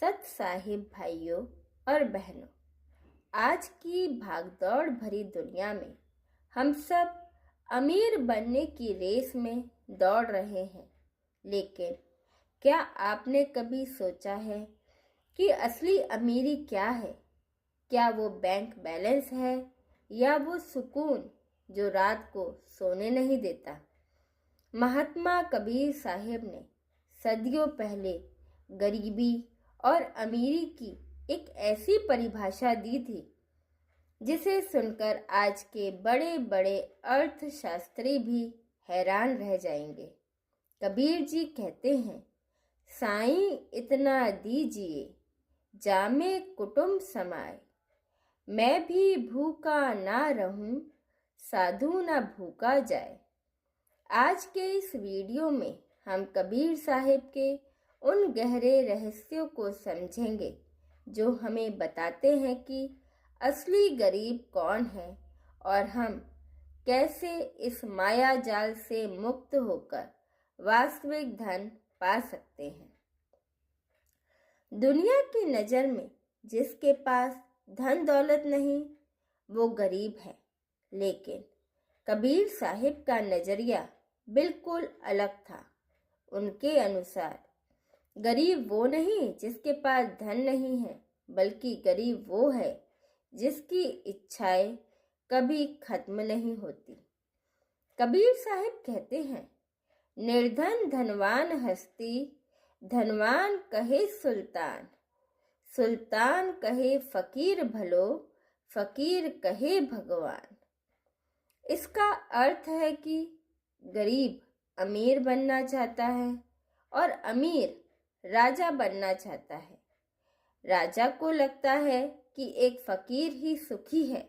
सत साहिब भाइयों और बहनों, आज की भागदौड़ भरी दुनिया में हम सब अमीर बनने की रेस में दौड़ रहे हैं। लेकिन क्या आपने कभी सोचा है कि असली अमीरी क्या है? क्या वो बैंक बैलेंस है या वो सुकून जो रात को सोने नहीं देता? महात्मा कबीर साहिब ने सदियों पहले गरीबी और अमीरी की एक ऐसी परिभाषा दी थी जिसे सुनकर आज के बड़े बड़े अर्थशास्त्री भी हैरान रह जाएंगे। कबीर जी कहते हैं, साईं इतना दीजिए जामे कुटुंब समाए, मैं भी भूखा ना रहूं साधु ना भूखा जाए। आज के इस वीडियो में हम कबीर साहिब के उन गहरे रहस्यों को समझेंगे जो हमें बताते हैं कि असली गरीब कौन है और हम कैसे इस माया जाल से मुक्त होकर वास्तविक धन पा सकते हैं। दुनिया की नज़र में जिसके पास धन दौलत नहीं वो गरीब है, लेकिन कबीर साहिब का नज़रिया बिल्कुल अलग था। उनके अनुसार गरीब वो नहीं जिसके पास धन नहीं है, बल्कि गरीब वो है जिसकी इच्छाएं कभी खत्म नहीं होती। कबीर साहिब कहते हैं, निर्धन धनवान हस्ती, धनवान कहे सुल्तान, सुल्तान कहे फकीर भलो, फकीर कहे भगवान। इसका अर्थ है कि गरीब अमीर बनना चाहता है और अमीर राजा बनना चाहता है। राजा को लगता है कि एक फकीर ही सुखी है।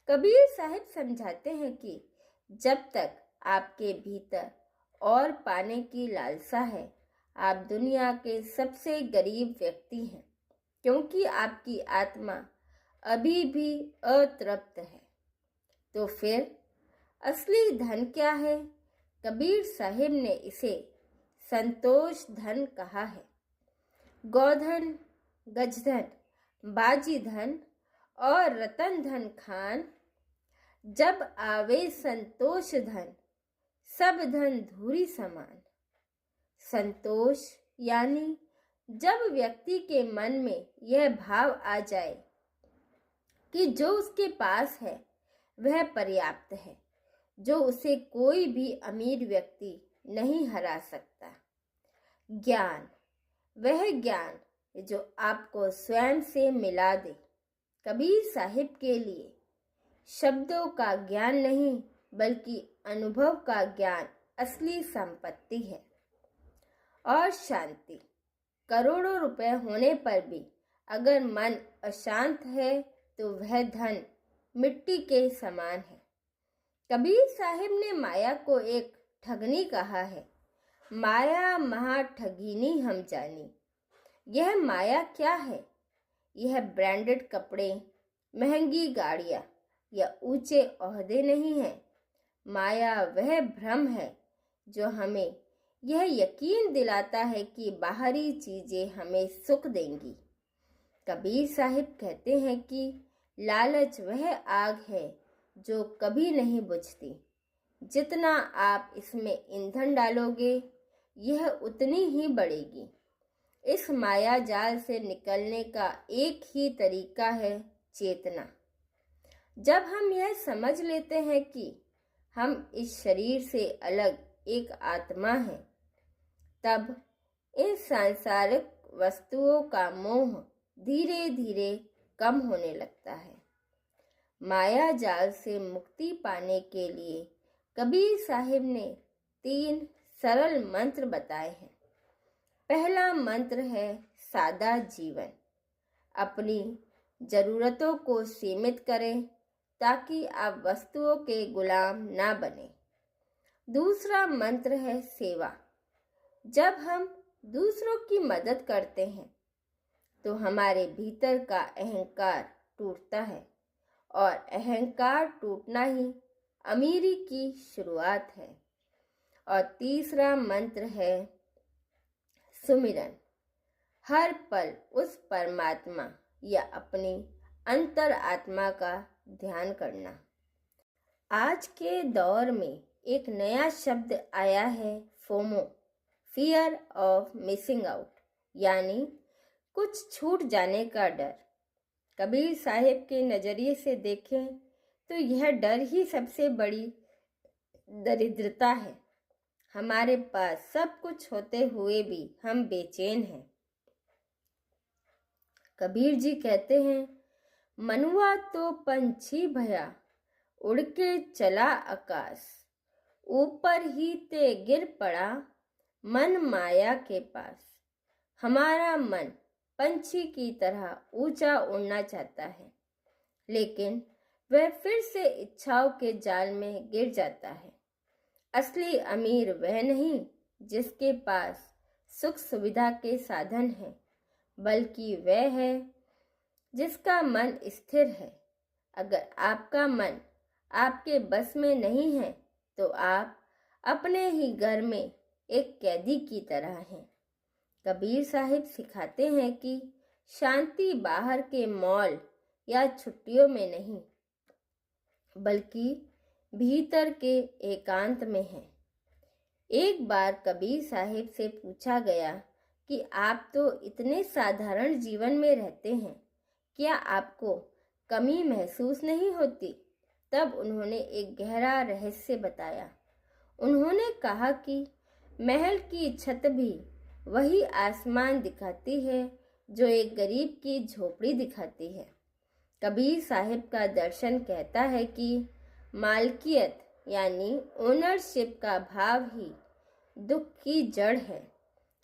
कबीर साहिब समझाते हैं कि जब तक आपके भीतर और पाने की लालसा है, आप दुनिया के सबसे गरीब व्यक्ति हैं, क्योंकि आपकी आत्मा अभी भी अतृप्त है। तो फिर असली धन क्या है? कबीर साहिब ने इसे संतोष धन कहा है। गोधन, गजधन, बाजी धन और रतन धन खान, जब आवे संतोष धन, सब धन धूरी समान। संतोष यानी जब व्यक्ति के मन में यह भाव आ जाए कि जो उसके पास है वह पर्याप्त है, जो उसे कोई भी अमीर व्यक्ति नहीं हरा सकता। ज्ञान, वह ज्ञान जो आपको स्वयं से मिला दे। कबीर साहिब के लिए शब्दों का ज्ञान नहीं बल्कि अनुभव का ज्ञान असली संपत्ति है। और शांति, करोड़ों रुपए होने पर भी अगर मन अशांत है तो वह धन मिट्टी के समान है। कबीर साहिब ने माया को एक ठगनी कहा है। माया महा ठगिनी हम जानी। यह माया क्या है? यह ब्रांडेड कपड़े, महंगी गाड़ियाँ या ऊंचे ओहदे नहीं है। माया वह भ्रम है जो हमें यह यकीन दिलाता है कि बाहरी चीजें हमें सुख देंगी। कबीर साहिब कहते हैं कि लालच वह आग है जो कभी नहीं बुझती। जितना आप इसमें ईंधन डालोगे यह उतनी ही बढ़ेगी। इस माया जाल से निकलने का एक ही तरीका है, चेतना। जब हम यह समझ लेते हैं कि हम इस शरीर से अलग एक आत्मा हैं, तब इन सांसारिक वस्तुओं का मोह धीरे धीरे कम होने लगता है। माया जाल से मुक्ति पाने के लिए कबीर साहिब ने 3 सरल मंत्र बताए हैं। पहला मंत्र है सादा जीवन। अपनी जरूरतों को सीमित करें ताकि आप वस्तुओं के गुलाम ना बने। दूसरा मंत्र है सेवा। जब हम दूसरों की मदद करते हैं तो हमारे भीतर का अहंकार टूटता है, और अहंकार टूटना ही अमीरी की शुरुआत है। और तीसरा मंत्र है सुमिरन। हर पल उस परमात्मा या अपनी अंतर आत्मा का ध्यान करना। आज के दौर में एक नया शब्द आया है, FOMO, fear of missing out, यानी कुछ छूट जाने का डर। कबीर साहिब के नज़रिए से देखें तो यह डर ही सबसे बड़ी दरिद्रता है। हमारे पास सब कुछ होते हुए भी हम बेचैन हैं। कबीर जी कहते हैं, मनुआ तो पंछी भया, उड़ के चला आकाश, ऊपर ही ते गिर पड़ा, मन माया के पास। हमारा मन पंछी की तरह ऊंचा उड़ना चाहता है, लेकिन वह फिर से इच्छाओं के जाल में गिर जाता है। असली अमीर वह नहीं जिसके पास सुख सुविधा के साधन हैं, बल्कि वह है जिसका मन स्थिर है। अगर आपका मन आपके बस में नहीं है तो आप अपने ही घर में एक कैदी की तरह हैं। कबीर साहिब सिखाते हैं कि शांति बाहर के मॉल या छुट्टियों में नहीं, बल्कि भीतर के एकांत में है। एक बार कबीर साहिब से पूछा गया कि आप तो इतने साधारण जीवन में रहते हैं, क्या आपको कमी महसूस नहीं होती? तब उन्होंने एक गहरा रहस्य बताया। उन्होंने कहा कि महल की छत भी वही आसमान दिखाती है जो एक गरीब की झोपड़ी दिखाती है। कबीर साहिब का दर्शन कहता है कि मालकियत यानी ओनरशिप का भाव ही दुख की जड़ है।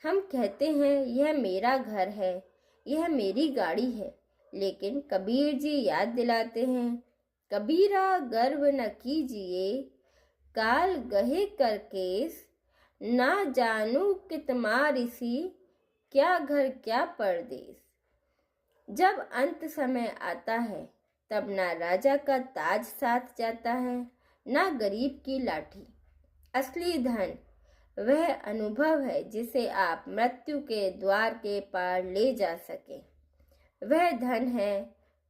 हम कहते हैं यह मेरा घर है, यह मेरी गाड़ी है, लेकिन कबीर जी याद दिलाते हैं, कबीरा गर्व न कीजिए, काल गहे कर केस, ना जानू कितमार इसी, क्या घर क्या परदेस। जब अंत समय आता है तब ना राजा का ताज साथ जाता है, ना गरीब की लाठी। असली धन वह अनुभव है जिसे आप मृत्यु के द्वार के पार ले जा सके। वह धन है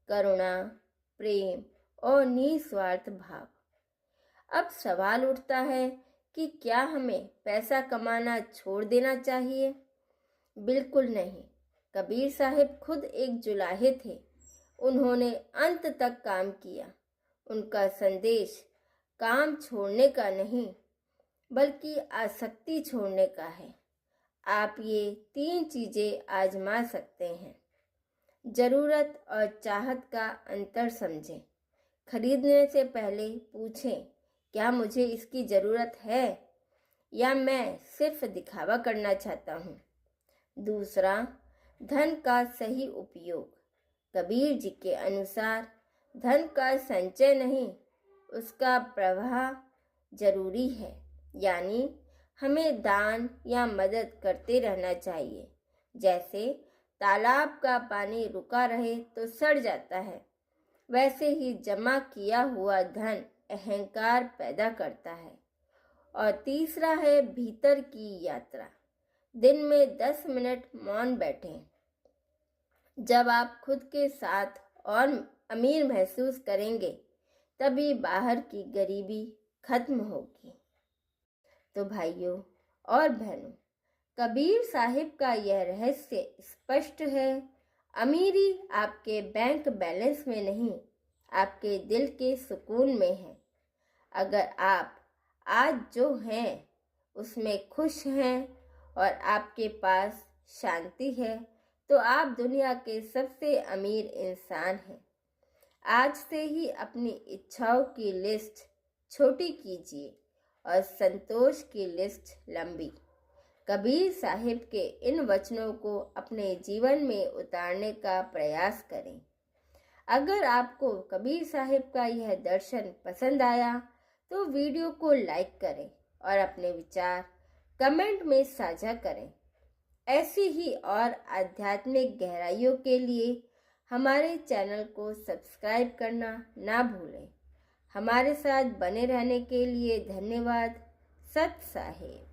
करुणा, प्रेम और निस्वार्थ भाव। अब सवाल उठता है कि क्या हमें पैसा कमाना छोड़ देना चाहिए? बिल्कुल नहीं। कबीर साहिब खुद एक जुलाहे थे। उन्होंने अंत तक काम किया। उनका संदेश काम छोड़ने का नहीं, बल्कि आसक्ति छोड़ने का है। आप ये 3 चीजें आजमा सकते हैं। जरूरत और चाहत का अंतर समझें। खरीदने से पहले पूछें, क्या मुझे इसकी ज़रूरत है या मैं सिर्फ दिखावा करना चाहता हूँ। दूसरा, धन का सही उपयोग। कबीर जी के अनुसार धन का संचय नहीं, उसका प्रवाह जरूरी है, यानी हमें दान या मदद करते रहना चाहिए। जैसे तालाब का पानी रुका रहे तो सड़ जाता है, वैसे ही जमा किया हुआ धन अहंकार पैदा करता है। और तीसरा है भीतर की यात्रा। दिन में 10 मिनट मौन बैठें। जब आप खुद के साथ और अमीर महसूस करेंगे, तभी बाहर की गरीबी खत्म होगी। तो भाइयों और बहनों, कबीर साहिब का यह रहस्य स्पष्ट है। अमीरी आपके बैंक बैलेंस में नहीं, आपके दिल के सुकून में है। अगर आप आज जो हैं उसमें खुश हैं और आपके पास शांति है, तो आप दुनिया के सबसे अमीर इंसान हैं। आज से ही अपनी इच्छाओं की लिस्ट छोटी कीजिए और संतोष की लिस्ट लंबी। कबीर साहिब के इन वचनों को अपने जीवन में उतारने का प्रयास करें। अगर आपको कबीर साहिब का यह दर्शन पसंद आया तो वीडियो को लाइक करें और अपने विचार कमेंट में साझा करें। ऐसी ही और आध्यात्मिक गहराइयों के लिए हमारे चैनल को सब्सक्राइब करना ना भूलें। हमारे साथ बने रहने के लिए धन्यवाद। सत साहिब।